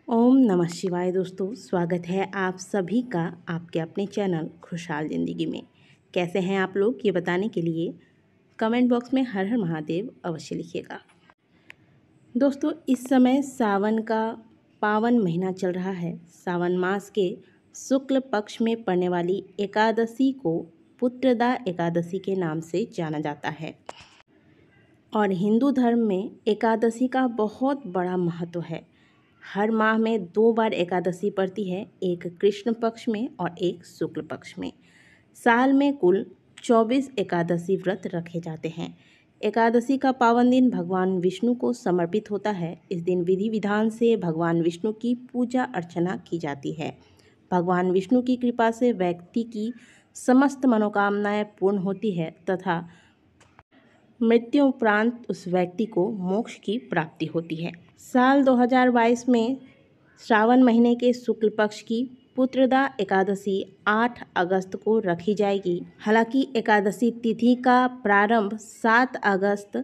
ओम नमः शिवाय। दोस्तों, स्वागत है आप सभी का आपके अपने चैनल खुशहाल ज़िंदगी में। कैसे हैं आप लोग, ये बताने के लिए कमेंट बॉक्स में हर हर महादेव अवश्य लिखिएगा। दोस्तों, इस समय सावन का पावन महीना चल रहा है। सावन मास के शुक्ल पक्ष में पड़ने वाली एकादशी को पुत्रदा एकादशी के नाम से जाना जाता है और हिंदू धर्म में एकादशी का बहुत बड़ा महत्व है। हर माह में 2 बार एकादशी पड़ती है, एक कृष्ण पक्ष में और एक शुक्ल पक्ष में। साल में कुल 24 एकादशी व्रत रखे जाते हैं। एकादशी का पावन दिन भगवान विष्णु को समर्पित होता है। इस दिन विधि विधान से भगवान विष्णु की पूजा अर्चना की जाती है। भगवान विष्णु की कृपा से व्यक्ति की समस्त मनोकामनाएं पूर्ण होती है तथा मृत्यु उपरांत उस व्यक्ति को मोक्ष की प्राप्ति होती है। साल 2022 में श्रावण महीने के शुक्ल पक्ष की पुत्रदा एकादशी 8 अगस्त को रखी जाएगी। हालांकि एकादशी तिथि का प्रारंभ 7 अगस्त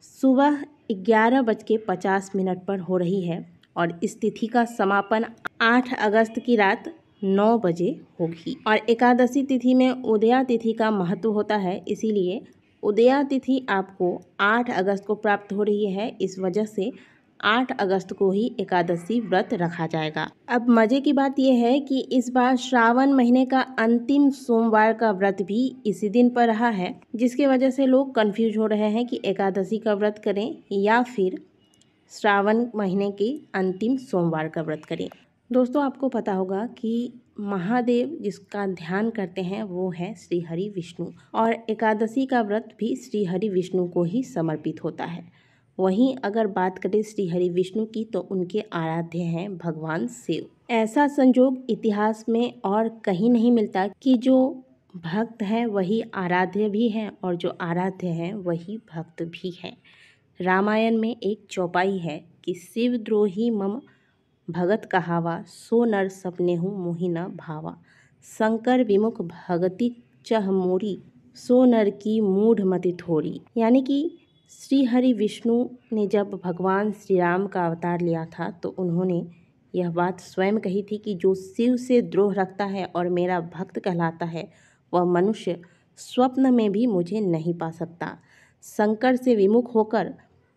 सुबह 11:50 पर हो रही है और इस तिथि का समापन 8 अगस्त की रात 9 बजे होगी। और एकादशी तिथि में उदया तिथि का महत्व होता है, इसीलिए उदया तिथि आपको 8 अगस्त को प्राप्त हो रही है। इस वजह से 8 अगस्त को ही एकादशी व्रत रखा जाएगा। अब मज़े की बात यह है कि इस बार श्रावण महीने का अंतिम सोमवार का व्रत भी इसी दिन पर रहा है, जिसकी वजह से लोग कंफ्यूज हो रहे हैं कि एकादशी का व्रत करें या फिर श्रावण महीने के अंतिम सोमवार का व्रत करें। दोस्तों, आपको पता होगा कि महादेव जिसका ध्यान करते हैं वो है श्री हरि विष्णु और एकादशी का व्रत भी श्री हरि विष्णु को ही समर्पित होता है। वहीं अगर बात करें श्री हरि विष्णु की तो उनके आराध्य हैं भगवान शिव। ऐसा संजोग इतिहास में और कहीं नहीं मिलता कि जो भक्त हैं वही आराध्य भी हैं और जो आराध्य हैं वही भक्त भी हैं। रामायण में एक चौपाई है कि शिव द्रोही मम भगत कहावा, सो नर सपनेहु मोहि न भावा। शंकर विमुख भगति चह मोरी, सो नर की मूढ़ मति थोरी। यानी कि श्री हरि विष्णु ने जब भगवान श्री राम का अवतार लिया था तो उन्होंने यह बात स्वयं कही थी कि जो शिव से द्रोह रखता है और मेरा भक्त कहलाता है वह मनुष्य स्वप्न में भी मुझे नहीं पा सकता। शंकर से विमुख होकर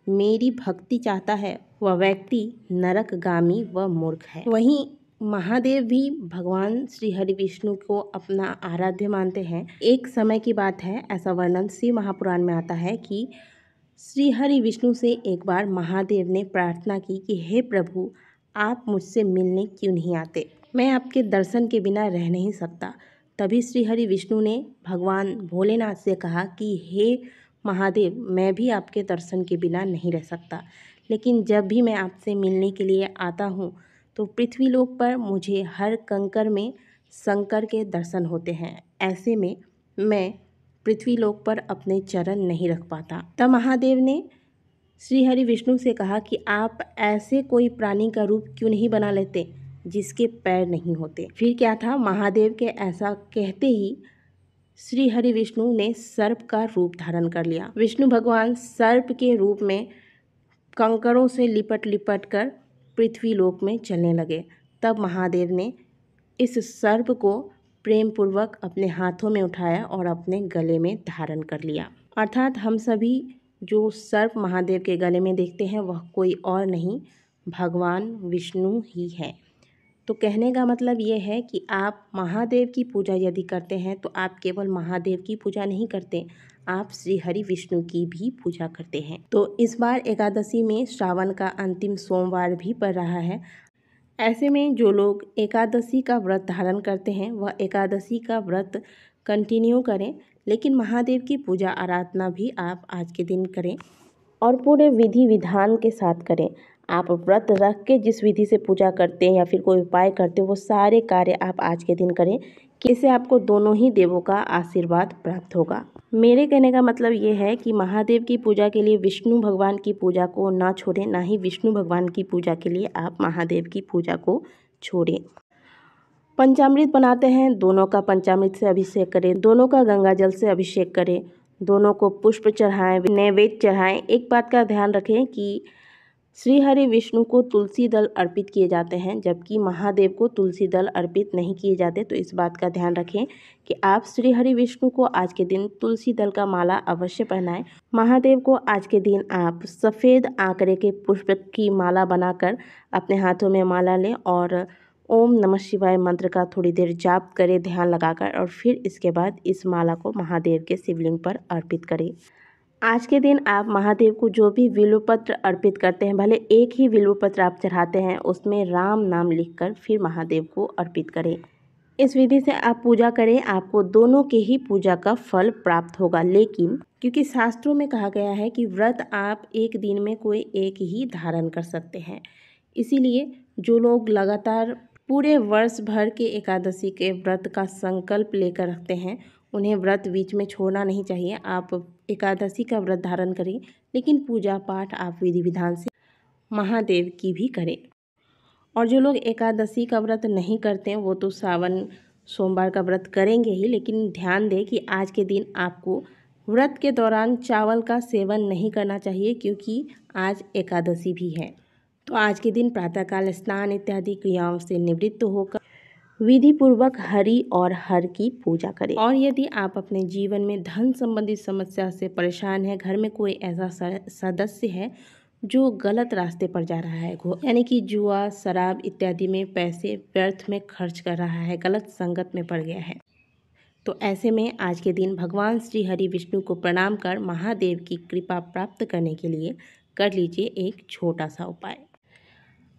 मेरी भक्ति चाहता है वह व्यक्ति नरकगामी व मूर्ख है। वहीं महादेव भी भगवान श्री हरि विष्णु को अपना आराध्य मानते हैं। एक समय की बात है, ऐसा वर्णन शिव महापुराण में आता है कि श्री हरि विष्णु से एक बार महादेव ने प्रार्थना की कि हे प्रभु, आप मुझसे मिलने क्यों नहीं आते, मैं आपके दर्शन के बिना रह नहीं सकता। तभी श्री हरि विष्णु ने भगवान भोलेनाथ से कहा कि हे महादेव, मैं भी आपके दर्शन के बिना नहीं रह सकता, लेकिन जब भी मैं आपसे मिलने के लिए आता हूँ तो पृथ्वीलोक पर मुझे हर कंकर में शंकर के दर्शन होते हैं। ऐसे में मैं पृथ्वीलोक पर अपने चरण नहीं रख पाता। तब महादेव ने श्री हरि विष्णु से कहा कि आप ऐसे कोई प्राणी का रूप क्यों नहीं बना लेते जिसके पैर नहीं होते। फिर क्या था, महादेव के ऐसा कहते ही श्री हरि विष्णु ने सर्प का रूप धारण कर लिया। विष्णु भगवान सर्प के रूप में कंकड़ों से लिपट लिपट कर पृथ्वीलोक में चलने लगे। तब महादेव ने इस सर्प को प्रेम पूर्वक अपने हाथों में उठाया और अपने गले में धारण कर लिया। अर्थात हम सभी जो सर्प महादेव के गले में देखते हैं वह कोई और नहीं, भगवान विष्णु ही है। तो कहने का मतलब ये है कि आप महादेव की पूजा यदि करते हैं तो आप केवल महादेव की पूजा नहीं करते, आप श्री हरि विष्णु की भी पूजा करते हैं। तो इस बार एकादशी में श्रावण का अंतिम सोमवार भी पड़ रहा है। ऐसे में जो लोग एकादशी का व्रत धारण करते हैं वह एकादशी का व्रत कंटिन्यू करें, लेकिन महादेव की पूजा आराधना भी आप आज के दिन करें और पूरे विधि विधान के साथ करें। आप व्रत रख के जिस विधि से पूजा करते हैं या फिर कोई उपाय करते हैं वो सारे कार्य आप आज के दिन करें, कि इससे आपको दोनों ही देवों का आशीर्वाद प्राप्त होगा। मेरे कहने का मतलब ये है कि महादेव की पूजा के लिए विष्णु भगवान की पूजा को ना छोड़ें, ना ही विष्णु भगवान की पूजा के लिए आप महादेव की पूजा को छोड़ें। पंचामृत बनाते हैं, दोनों का पंचामृत से अभिषेक करें, दोनों का गंगा जल से अभिषेक करें, दोनों को पुष्प चढ़ाएं, नैवेद्य चढ़ाएं। एक बात का ध्यान रखें कि श्री हरि विष्णु को तुलसी दल अर्पित किए जाते हैं, जबकि महादेव को तुलसी दल अर्पित नहीं किए जाते। तो इस बात का ध्यान रखें कि आप श्री हरि विष्णु को आज के दिन तुलसी दल का माला अवश्य पहनाएं। महादेव को आज के दिन आप सफ़ेद आंकड़े के पुष्प की माला बनाकर अपने हाथों में माला लें और ओम नमः शिवाय मंत्र का थोड़ी देर जाप करें ध्यान लगाकर, और फिर इसके बाद इस माला को महादेव के शिवलिंग पर अर्पित करें। आज के दिन आप महादेव को जो भी बिल्वपत्र अर्पित करते हैं, भले एक ही बिल्वपत्र आप चढ़ाते हैं, उसमें राम नाम लिखकर फिर महादेव को अर्पित करें। इस विधि से आप पूजा करें, आपको दोनों के ही पूजा का फल प्राप्त होगा। लेकिन क्योंकि शास्त्रों में कहा गया है कि व्रत आप एक दिन में कोई एक ही धारण कर सकते हैं, इसीलिए जो लोग लगातार पूरे वर्ष भर के एकादशी के व्रत का संकल्प लेकर रखते हैं, उन्हें व्रत बीच में छोड़ना नहीं चाहिए। आप एकादशी का व्रत धारण करें, लेकिन पूजा पाठ आप विधि विधान से महादेव की भी करें। और जो लोग एकादशी का व्रत नहीं करते हैं, वो तो सावन सोमवार का व्रत करेंगे ही, लेकिन ध्यान दें कि आज के दिन आपको व्रत के दौरान चावल का सेवन नहीं करना चाहिए, क्योंकि आज एकादशी भी है। तो आज के दिन प्रातःकाल स्नान इत्यादि क्रियाओं से निवृत्त होकर विधि पूर्वक हरि और हर की पूजा करें। और यदि आप अपने जीवन में धन संबंधी समस्या से परेशान हैं, घर में कोई ऐसा सदस्य है जो गलत रास्ते पर जा रहा है, यानी कि जुआ शराब इत्यादि में पैसे व्यर्थ में खर्च कर रहा है, गलत संगत में पड़ गया है, तो ऐसे में आज के दिन भगवान श्री हरि विष्णु को प्रणाम कर महादेव की कृपा प्राप्त करने के लिए कर लीजिए एक छोटा सा उपाय।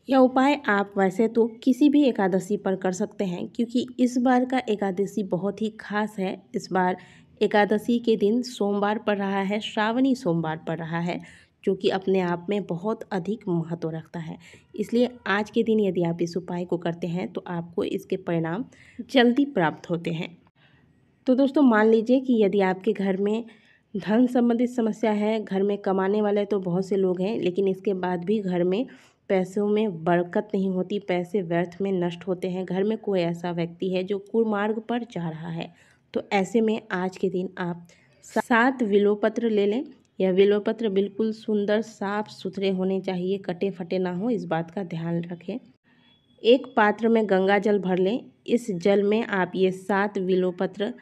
यह उपाय आप वैसे तो किसी भी एकादशी पर कर सकते हैं, क्योंकि इस बार का एकादशी बहुत ही खास है। इस बार एकादशी के दिन सोमवार पड़ रहा है, श्रावणी सोमवार पड़ रहा है, जो कि अपने आप में बहुत अधिक महत्व रखता है। इसलिए आज के दिन यदि आप इस उपाय को करते हैं तो आपको इसके परिणाम जल्दी प्राप्त होते हैं। तो दोस्तों, मान लीजिए कि यदि आपके घर में धन संबंधित समस्या है, घर में कमाने वाले तो बहुत से लोग हैं, लेकिन इसके बाद भी घर में पैसों में बरकत नहीं होती, पैसे व्यर्थ में नष्ट होते हैं, घर में कोई ऐसा व्यक्ति है जो कुमार्ग पर जा रहा है, तो ऐसे में आज के दिन आप 7 बिल्वपत्र ले लें। यह बिल्वपत्र बिल्कुल सुंदर साफ सुथरे होने चाहिए, कटे फटे ना हो, इस बात का ध्यान रखें। एक पात्र में गंगा जल भर लें, इस जल में आप ये 7 बिल्वपत्र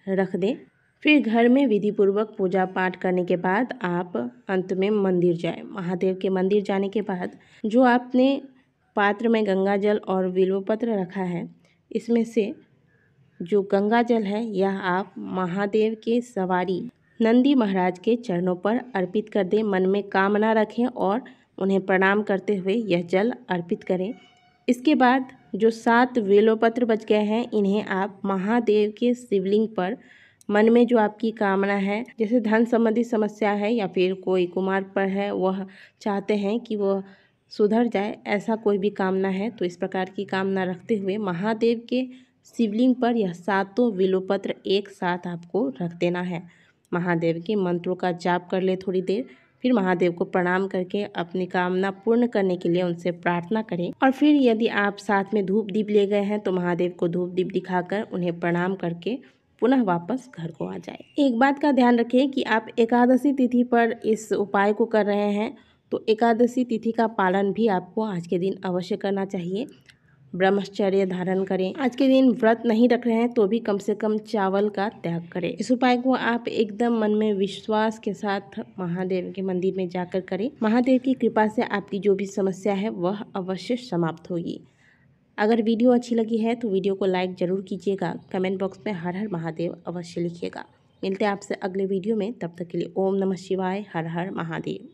रख दें। फिर घर में विधिपूर्वक पूजा पाठ करने के बाद आप अंत में मंदिर जाएं। महादेव के मंदिर जाने के बाद जो आपने पात्र में गंगा जल और बिल्वपत्र रखा है, इसमें से जो गंगा जल है यह आप महादेव के सवारी नंदी महाराज के चरणों पर अर्पित कर दें। मन में कामना रखें और उन्हें प्रणाम करते हुए यह जल अर्पित करें। इसके बाद जो 7 बिल्वपत्र बच गए हैं, इन्हें आप महादेव के शिवलिंग पर मन में जो आपकी कामना है, जैसे धन संबंधी समस्या है या फिर कोई कुमार पर है, वह चाहते हैं कि वह सुधर जाए, ऐसा कोई भी कामना है, तो इस प्रकार की कामना रखते हुए महादेव के शिवलिंग पर यह 7 बिल्वपत्र एक साथ आपको रख देना है। महादेव के मंत्रों का जाप कर ले थोड़ी देर, फिर महादेव को प्रणाम करके अपनी कामना पूर्ण करने के लिए उनसे प्रार्थना करें। और फिर यदि आप साथ में धूप दीप ले गए हैं तो महादेव को धूप दीप दिखाकर उन्हें प्रणाम करके पुनः वापस घर को आ जाए। एक बात का ध्यान रखें कि आप एकादशी तिथि पर इस उपाय को कर रहे हैं, तो एकादशी तिथि का पालन भी आपको आज के दिन अवश्य करना चाहिए। ब्रह्मचर्य धारण करें। आज के दिन व्रत नहीं रख रहे हैं तो भी कम से कम चावल का त्याग करें। इस उपाय को आप एकदम मन में विश्वास के साथ महादेव के मंदिर में जाकर करें। महादेव की कृपा से आपकी जो भी समस्या है वह अवश्य समाप्त होगी। अगर वीडियो अच्छी लगी है तो वीडियो को लाइक ज़रूर कीजिएगा। कमेंट बॉक्स में हर हर महादेव अवश्य लिखिएगा। मिलते हैं आपसे अगले वीडियो में, तब तक के लिए ओम नमः शिवाय, हर हर महादेव।